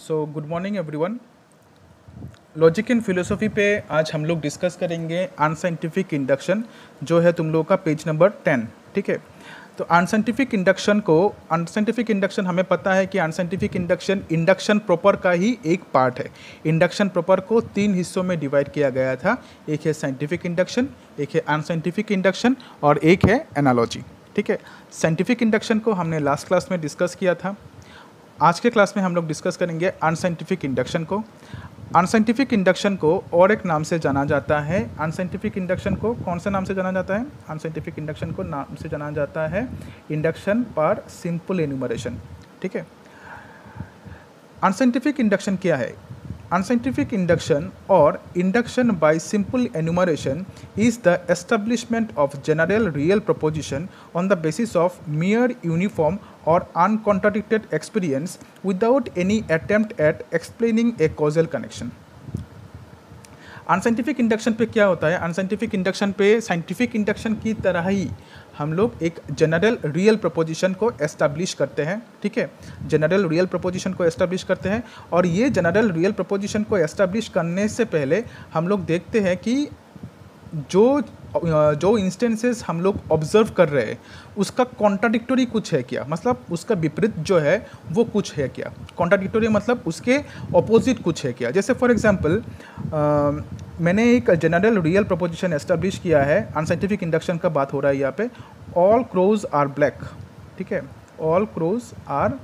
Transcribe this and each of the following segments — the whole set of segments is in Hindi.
So good morning everyone. Logic and philosophy पे आज हम लोग डिस्कस करेंगे अनसाइंटिफिक इंडक्शन, जो है तुम लोगों का पेज नंबर 10। ठीक है, तो अनसाइंटिफिक इंडक्शन हमें पता है कि अनसाइंटिफिक इंडक्शन प्रॉपर का ही एक पार्ट है। इंडक्शन प्रॉपर को 3 हिस्सों में डिवाइड किया गया था। एक है साइंटिफिक इंडक्शन, एक है अनसाइंटिफिक इंडक्शन और एक है एनालॉजी। ठीक है, साइंटिफिक इंडक्शन को हमने लास्ट क्लास में डिस्कस किया था। आज के क्लास में हम लोग डिस्कस करेंगे अनसाइंटिफिक इंडक्शन को। अनसाइंटिफिक इंडक्शन को और एक नाम से जाना जाता है। अनसाइंटिफिक इंडक्शन को कौन से नाम से जाना जाता है? अनसाइंटिफिक इंडक्शन को नाम से जाना जाता है इंडक्शन पर सिंपल एन्यूमरेशन। ठीक है, अनसाइंटिफिक इंडक्शन क्या है? Unscientific induction or induction by simple enumeration is the establishment of general real proposition on the basis of mere uniform or uncontradicted experience without any attempt at explaining a causal connection. Unscientific induction पे क्या होता है? अनसाइंटिफिक इंडक्शन पे साइंटिफिक इंडक्शन की तरह ही हम लोग एक जनरल रियल प्रपोजिशन को एस्टैब्लिश करते हैं। ठीक है, जनरल रियल प्रपोजिशन को एस्टैब्लिश करते हैं और ये जनरल रियल प्रपोजिशन को एस्टैब्लिश करने से पहले हम लोग देखते हैं कि जो इंस्टेंसेस हम लोग ऑब्जर्व कर रहे हैं उसका कॉन्ट्राडिक्टोरी कुछ है क्या, मतलब उसका विपरीत जो है वो कुछ है क्या। कॉन्ट्राडिक्टोरी मतलब उसके ऑपोजिट कुछ है क्या। जैसे फॉर एग्जांपल मैंने एक जनरल रियल प्रपोजिशन एस्टैब्लिश किया है। अनसाइंटिफिक इंडक्शन का बात हो रहा है यहाँ पे। All crows are black. ठीक है, ऑल क्रोज आर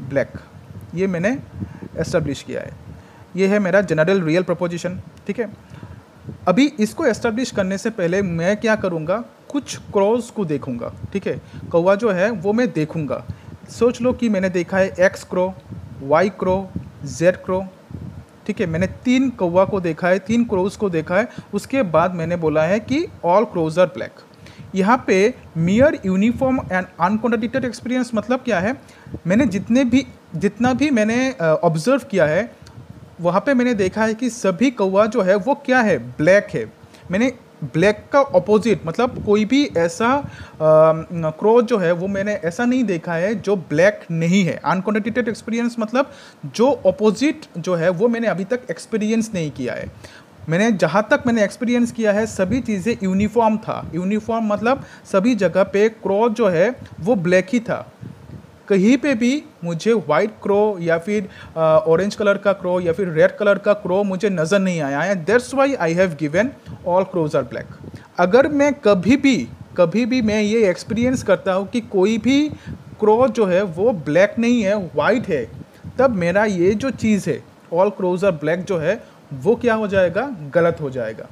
ब्लैक, ये मैंने एस्टैब्लिश किया है। ये है मेरा जनरल रियल प्रपोजिशन। ठीक है, अभी इसको एस्टैब्लिश करने से पहले मैं क्या करूँगा, कुछ क्रॉस को देखूँगा। ठीक है, कौवा जो है वो मैं देखूँगा। सोच लो कि मैंने देखा है X crow, Y crow, Z crow. ठीक है, मैंने 3 कौवा को देखा है, 3 क्रोज को देखा है। उसके बाद मैंने बोला है कि ऑल क्रोज आर ब्लैक। यहाँ पे mere uniform and uncontradicted experience मतलब क्या है? मैंने जितना भी मैंने ऑब्जर्व किया है वहाँ पे मैंने देखा है कि सभी कौवा जो है वो क्या है, ब्लैक है। मैंने ब्लैक का ऑपोजिट मतलब कोई भी ऐसा क्रो जो है वो मैंने ऐसा नहीं देखा है जो ब्लैक नहीं है। अनकॉन्ट्राडिक्टेड एक्सपीरियंस मतलब जो ऑपोजिट जो है वो मैंने अभी तक एक्सपीरियंस नहीं किया है। मैंने जहाँ तक मैंने एक्सपीरियंस किया है सभी चीज़ें यूनिफॉर्म था। यूनिफॉर्म मतलब सभी जगह पे क्रो जो है वो ब्लैक ही था। कहीं पे भी मुझे वाइट क्रो या फिर ऑरेंज कलर का क्रो या फिर रेड कलर का क्रो मुझे नज़र नहीं आया है। That's why I have given all crows are black. अगर मैं कभी भी मैं ये एक्सपीरियंस करता हूँ कि कोई भी क्रो जो है वो ब्लैक नहीं है, वाइट है, तब मेरा ये जो चीज़ है ऑल क्रोज आर ब्लैक जो है वो क्या हो जाएगा, गलत हो जाएगा।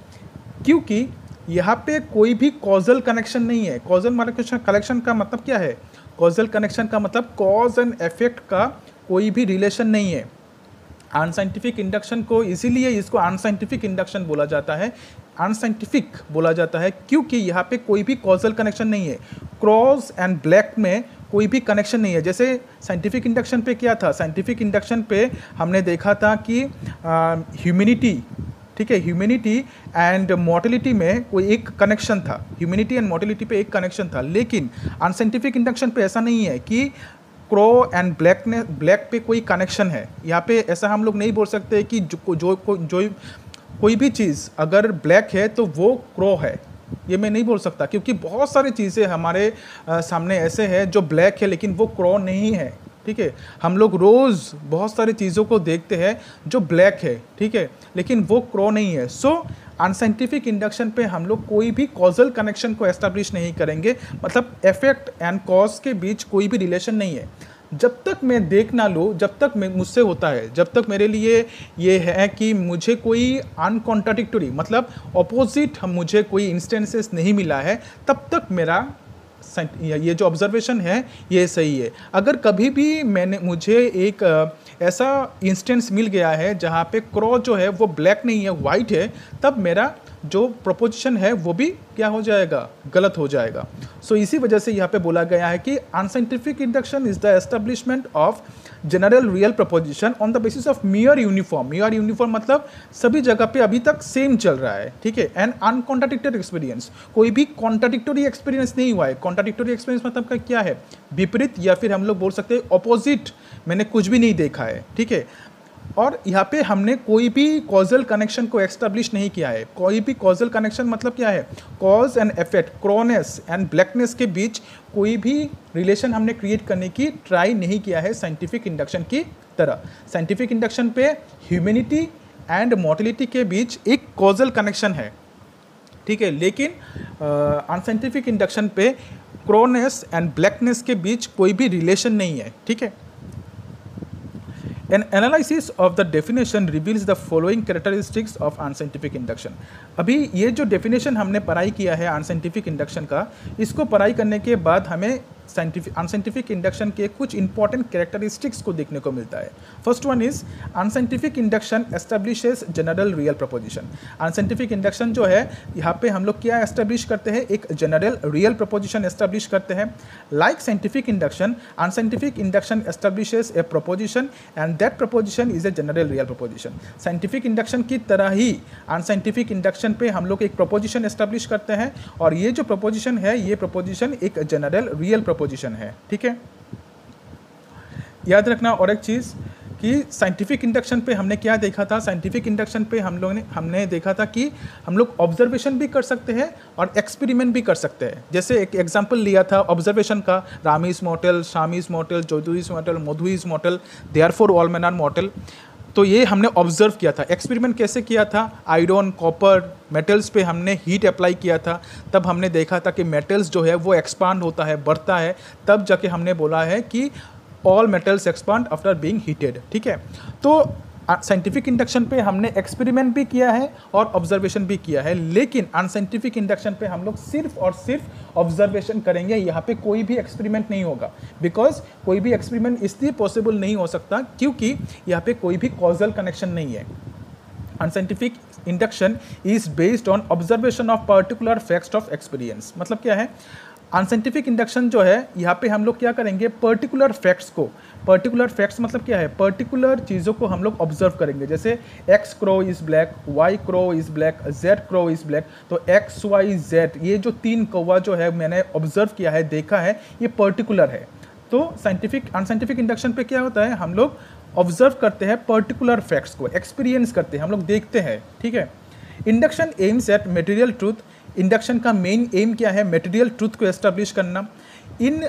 क्योंकि यहाँ पे कोई भी कॉजल कनेक्शन नहीं है। कॉजल कनेक्शन का मतलब क्या है? कॉजल कनेक्शन का मतलब कॉज एंड इफेक्ट का कोई भी रिलेशन नहीं है। अनसाइंटिफिक इंडक्शन को इसीलिए इसको अनसाइंटिफिक इंडक्शन बोला जाता है। अनसाइंटिफिक बोला जाता है क्योंकि यहाँ पे कोई भी कॉजल कनेक्शन नहीं है। क्रॉस एंड ब्लैक में कोई भी कनेक्शन नहीं है। जैसे साइंटिफिक इंडक्शन पे क्या था? साइंटिफिक इंडक्शन पे हमने देखा था कि ह्यूमैनिटी, ठीक है, ह्यूमैनिटी एंड मॉर्टेलिटी में कोई एक कनेक्शन था। ह्यूमैनिटी एंड मॉर्टेलिटी पे एक कनेक्शन था। लेकिन अनसाइंटिफिक इंडक्शन पे ऐसा नहीं है कि क्रो एंड ब्लैक पे कोई कनेक्शन है। यहाँ पे ऐसा हम लोग नहीं बोल सकते कि जो कोई भी चीज़ अगर ब्लैक है तो वो क्रो है। ये मैं नहीं बोल सकता क्योंकि बहुत सारी चीज़ें हमारे सामने ऐसे हैं जो ब्लैक है लेकिन वो क्रो नहीं है। ठीक है, हम लोग रोज़ बहुत सारी चीज़ों को देखते हैं जो ब्लैक है, ठीक है, लेकिन वो क्रो नहीं है। सो अनसाइंटिफिक इंडक्शन पे हम लोग कोई भी कॉजल कनेक्शन को एस्टैब्लिश नहीं करेंगे, मतलब इफेक्ट एंड कॉज के बीच कोई भी रिलेशन नहीं है। जब तक मैं देख ना लूँ, जब तक मुझसे होता है, जब तक मेरे लिए ये है कि मुझे कोई अनकॉन्ट्राडिक्टोरी मतलब ऑपोजिट मुझे कोई इंस्टेंसेस नहीं मिला है, तब तक मेरा ये जो ऑब्जर्वेशन है ये सही है। अगर कभी भी मुझे एक ऐसा इंस्टेंस मिल गया है जहाँ पे क्रो जो है वो ब्लैक नहीं है, वाइट है, तब मेरा जो प्रोपोजिशन है वो भी क्या हो जाएगा, गलत हो जाएगा। सो इसी वजह से यहाँ पे बोला गया है कि unscientific induction is the establishment of general real proposition on the basis of मियर uniform. मियर uniform मतलब सभी जगह पे अभी तक सेम चल रहा है, ठीक है। एंड अनकॉन्ट्राडिक्टेड एक्सपीरियंस, कोई भी कॉन्ट्राडिक्टोरी एक्सपीरियंस नहीं हुआ है। कॉन्ट्राडिक्टोरी एक्सपीरियंस मतलब का क्या है, विपरीत, या फिर हम लोग बोल सकते हैं ऑपोजिट, मैंने कुछ भी नहीं देखा है, ठीक है। और यहाँ पे हमने कोई भी कॉजल कनेक्शन को एस्टेब्लिश नहीं किया है। कोई भी कॉजल कनेक्शन मतलब क्या है, cause and effect, crowness and blackness के बीच कोई भी रिलेशन हमने क्रिएट करने की ट्राई नहीं किया है साइंटिफिक इंडक्शन की तरह। साइंटिफिक इंडक्शन पे ह्यूमैनिटी एंड मॉर्टेलिटी के बीच एक कॉजल कनेक्शन है, ठीक है। लेकिन अनसाइंटिफिक इंडक्शन पे क्रोनेस एंड ब्लैकनेस के बीच कोई भी रिलेशन नहीं है, ठीक है। An analysis of the definition reveals the following characteristics of unscientific induction। अभी ये जो डेफिनेशन हमने पढ़ाई किया है अनसाइंटिफिक इंडक्शन का, इसको पढ़ाई करने के बाद हमें अनसाइंटिफिक इंडक्शन के कुछ इंपॉर्टेंट कैरेक्टरिस्टिक्स को देखने को मिलता है। First one is unscientific induction establishes general real proposition. Unscientific induction जो है, यहाँ पे हम लोग क्या एस्टेब्लिश करते हैं, एक जनरल रियल प्रोपोजिशन एस्टेब्लिश करते हैं। Like scientific induction, unscientific induction establishes A proposition and that proposition is a general real proposition. Scientific induction की तरह ही अनसाइंटिफिक इंडक्शन पे हम लोग एक प्रोपोजिशन एस्टेब्लिश करते हैं, और ये जो प्रोपोजिशन है, ये प्रोपोजिशन एक जनरल रियल प्रोपोजिशन है, ठीक है। याद रखना और एक चीज़ कि साइंटिफिक इंडक्शन पे हमने क्या देखा था, साइंटिफिक इंडक्शन पे हमने देखा था कि हम लोग ऑब्जर्वेशन भी कर सकते हैं और एक्सपेरिमेंट भी कर सकते हैं। जैसे एक एग्जांपल लिया था ऑब्जर्वेशन का, Ram is mortal, Shyam is mortal, Jodhu is mortal, Madhu is mortal, therefore all men are mortal. तो ये हमने ऑब्जर्व किया था। एक्सपेरिमेंट कैसे किया था, आयरन, कॉपर, मेटल्स पे हमने हीट अप्लाई किया था। तब हमने देखा था कि मेटल्स जो है वो एक्सपांड होता है, बढ़ता है। तब जाके हमने बोला है कि all metals expand after being heated, ठीक है। तो साइंटिफिक इंडक्शन पे हमने एक्सपेरिमेंट भी किया है और ऑब्जर्वेशन भी किया है, लेकिन अनसाइंटिफिक इंडक्शन पे हम लोग सिर्फ और सिर्फ ऑब्जर्वेशन करेंगे। यहाँ पे कोई भी एक्सपेरिमेंट नहीं होगा, बिकॉज कोई भी एक्सपेरिमेंट इसलिए पॉसिबल नहीं हो सकता क्योंकि यहाँ पे कोई भी कॉजल कनेक्शन नहीं है। Unscientific induction is based on observation of particular facts of experience. मतलब क्या है, अनसाइंटिफिक इंडक्शन जो है, यहाँ पे हम लोग क्या करेंगे, पर्टिकुलर फैक्ट्स को, पर्टिकुलर फैक्ट्स मतलब क्या है, पर्टिकुलर चीज़ों को हम लोग ऑब्जर्व करेंगे। जैसे X crow is black, Y crow is black, Z crow is black. तो एक्स वाई जेड, ये जो तीन कौवा जो है मैंने ऑब्जर्व किया है, देखा है, ये पर्टिकुलर है। तो अनसाइंटिफिक इंडक्शन पे क्या होता है, हम लोग ऑब्जर्व करते हैं पर्टिकुलर फैक्ट्स को, एक्सपीरियंस करते हैं, हम लोग देखते हैं, ठीक है। Induction aims at material truth. Induction का मेन एम क्या है, मटेरियल ट्रूथ को एस्टेब्लिश करना। In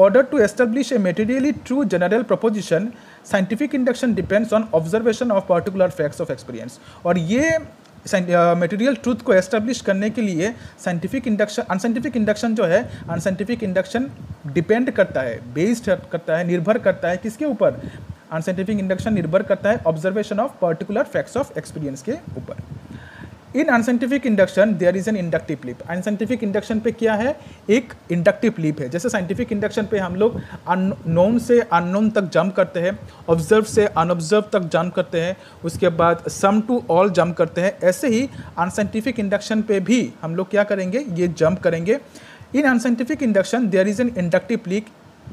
order to establish a materially true general proposition, scientific induction depends on observation of particular facts of experience. और ये मटेरियल ट्रूथ को एस्टेब्लिश करने के लिए साइंटिफिक इंडक्शन, अनसाइंटिफिक इंडक्शन जो है, अनसाइंटिफिक इंडक्शन डिपेंड करता है, बेस्ड करता है, निर्भर करता है किसके ऊपर, अनसाइंटिफिक इंडक्शन निर्भर करता है observation of particular facts of experience के ऊपर। In unscientific induction there is an inductive leap. Unscientific induction पे क्या है, एक इंडक्टिव लीप है। जैसे साइंटिफिक इंडक्शन पे हम लोग नोन से अननोन तक जंप करते हैं, ऑब्जर्व से अनऑब्जर्व तक जंप करते हैं, उसके बाद सम टू ऑल जंप करते हैं। ऐसे ही अनसाइंटिफिक इंडक्शन पे भी हम लोग क्या करेंगे, ये जंप करेंगे। In unscientific induction there is an inductive leap,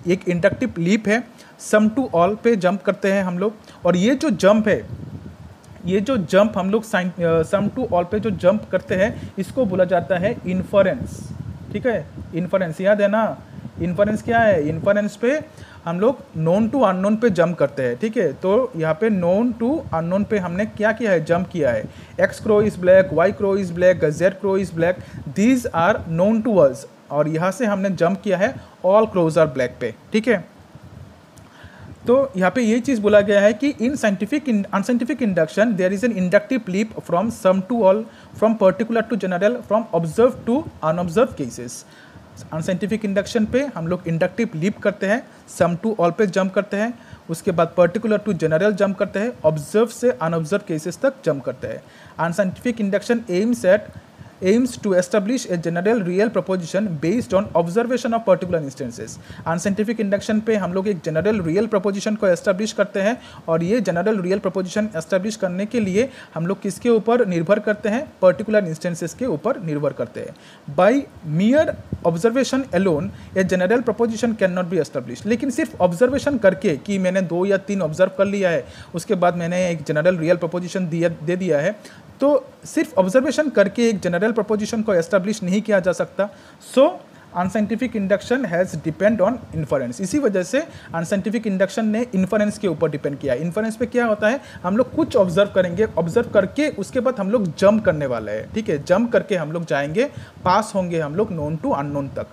एक इंडक्टिव लीप है, सम टू ऑल पे जंप करते हैं हम लोग। और ये जो जंप है, ये जो जंप हम लोग सम टू ऑल पे जो जंप करते हैं, इसको बोला जाता है इन्फरेंस, ठीक है। इन्फरेंस याद है ना, इन्फरेंस क्या है, इन्फरेंस पे हम लोग नोन टू अननोन पे जंप करते हैं, ठीक है। तो यहाँ पे नोन टू अननोन पे हमने क्या किया है, जंप किया है। X crow is black, Y crow is black, Z crow is black, these are known to us. और यहाँ से हमने जंप किया है ऑल क्रोज आर ब्लैक पे, ठीक है। तो यहाँ पे ये चीज़ बोला गया है कि in unscientific induction there is an inductive leap from some to all, from particular to general, from observe to unobserve cases. Unscientific induction पे हम लोग इंडक्टिव लीप करते हैं, सम टू ऑल पे जंप करते हैं, उसके बाद पर्टिकुलर टू जनरल जंप करते हैं, ऑब्जर्व से अनऑब्जर्व केसेस तक जंप करते हैं। Unscientific induction aims eight aims to establish a general real proposition based on observation of particular instances। Unscientific induction पे हम लोग एक जनरल रियल प्रोपोजिशन को एस्टेब्लिश करते हैं और ये जनरल रियल प्रोपोजिशन एस्टेब्लिश करने के लिए हम लोग किसके ऊपर निर्भर करते हैं, पर्टिकुलर इंस्टेंसेस के ऊपर निर्भर करते हैं। By mere observation alone a general proposition can not be establish. लेकिन सिर्फ ऑब्जर्वेशन करके कि मैंने 2 या 3 ऑब्जर्व कर लिया है उसके बाद मैंने एक जनरल रियल प्रोपोजिशन दे दिया है, तो सिर्फ ऑब्जर्वेशन करके एक जनरल प्रोपोजिशन को एस्टेब्लिश नहीं किया जा सकता। So unscientific induction has depend on inference. इसी वजह से अनसाइंटिफिक इंडक्शन ने इन्फरेंस के ऊपर डिपेंड किया है। इन्फरेंस पे क्या होता है, हम लोग कुछ ऑब्जर्व करेंगे, ऑब्जर्व करके उसके बाद हम लोग जंप करने वाले हैं, ठीक है, जंप करके हम लोग जाएंगे, पास होंगे हम लोग नोन टू अननोन तक।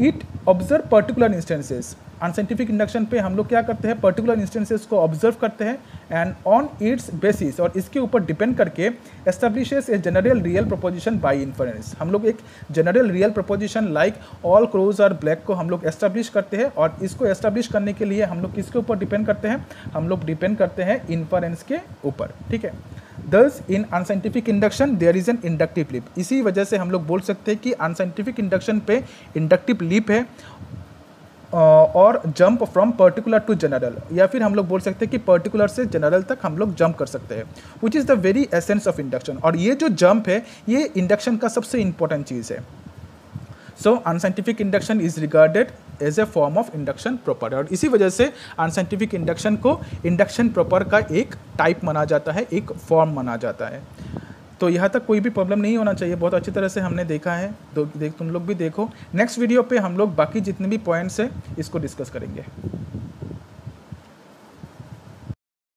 It observe particular instances. Unscientific induction पे हम लोग क्या करते हैं, पर्टिकुलर इंस्टेंसेस को ऑब्जर्व करते हैं एंड ऑन इट्स बेसिस, और इसके ऊपर डिपेंड करके establishes a general real proposition by inference. हम लोग एक general real proposition like all crows are black को हम लोग एस्टेब्लिश करते हैं, और इसको एस्टेब्लिश करने के लिए हम लोग किसके ऊपर डिपेंड करते हैं, हम लोग डिपेंड करते हैं इन्फरेंस के ऊपर, ठीक है। Thus in unscientific induction there is an inductive leap। इसी वजह से हम लोग बोल सकते हैं कि अनसाइंटिफिक इंडक्शन पे इंडक्टिव लीप है और jump from particular to general, या फिर हम लोग बोल सकते हैं कि पर्टिकुलर से जनरल तक हम लोग जंप कर सकते हैं, which is the very essence of induction. और ये जो जंप है ये इंडक्शन का सबसे इंपॉर्टेंट चीज़ है। So unscientific induction is regarded as a form of induction proper, और इसी वजह से अनसाइंटिफिक इंडक्शन को इंडक्शन प्रॉपर का एक टाइप माना जाता है, एक फॉर्म माना जाता है। तो यहाँ तक कोई भी प्रॉब्लम नहीं होना चाहिए, बहुत अच्छी तरह से हमने देखा है, तुम लोग भी देखो। नेक्स्ट वीडियो पे हम लोग बाकी जितने भी पॉइंट्स हैं इसको डिस्कस करेंगे।